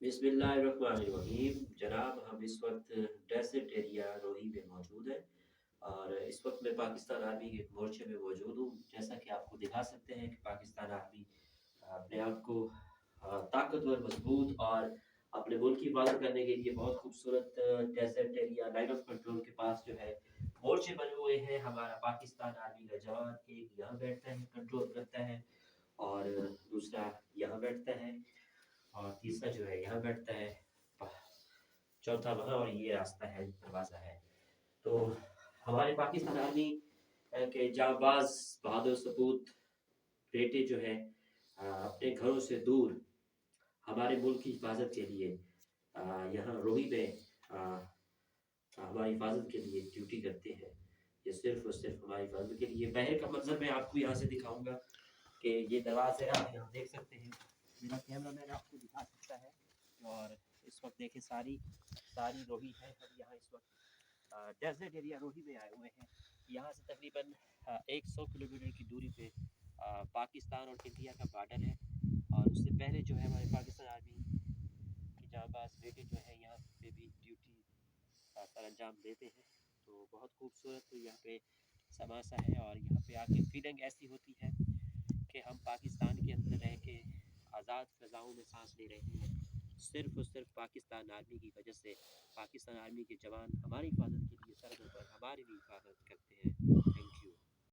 बिस्मिल्लाहिर्रहमानिर्रहीम। जनाब, हम इस वक्त डेजर्ट एरिया रोही में मौजूद हैं और इस वक्त मैं पाकिस्तान आर्मी के मोर्चे में मौजूद हूँ। जैसा कि आपको दिखा सकते हैं कि पाकिस्तान आर्मी अपने आप को ताकतवर, मजबूत और अपने मुल्क की हिफाजत करने के लिए बहुत खूबसूरत desert area line of control के पास जो है मोर्चे बने हुए हैं। हमारा पाकिस्तान आर्मी का जवान एक यहाँ बैठता है, कंट्रोल करता है, और दूसरा यहाँ बैठता है, और तीसरा जो है यहाँ बैठता है, चौथा वहाँ, और ये रास्ता है, दरवाज़ा है। तो हमारे पाकिस्तान आर्मी के जांबाज बहादुर सपूत बेटे जो है अपने घरों से दूर हमारे मुल्क की हिफाजत के लिए यहाँ रोही में हमारी हिफाजत के लिए ड्यूटी करते हैं। ये सिर्फ और सिर्फ हमारी हिफाजत के लिए। बाहर का मंजर मैं आपको यहाँ से दिखाऊंगा कि ये दरवाजे आप यहाँ देख सकते हैं। मेरा कैमरा मैन आपको दिखा सकता है। और इस वक्त देखें, सारी सारी रोही है। हम यहाँ इस वक्त डेजर्ट एरिया रोही में आए हुए हैं। यहाँ से तकरीबन 100 किलोमीटर की दूरी पे पाकिस्तान और इंडिया का बॉर्डर है। और उससे पहले जो है हमारे पाकिस्तान आर्मी के जांबाज बेटे जो है यहाँ पे भी ड्यूटी सर अंजाम देते हैं। तो बहुत खूबसूरत यहाँ पे समासा है, और यहाँ पे आके फीलिंग ऐसी होती है कि हम पाकिस्तान के अंदर रह के आज़ाद फ़ज़ाओं में सांस ले रहे हैं। सिर्फ और सिर्फ पाकिस्तान आर्मी की वजह से। पाकिस्तान आर्मी के जवान हमारी हिफाजत के लिए सरहदों पर हमारी भी हिफाजत करते हैं।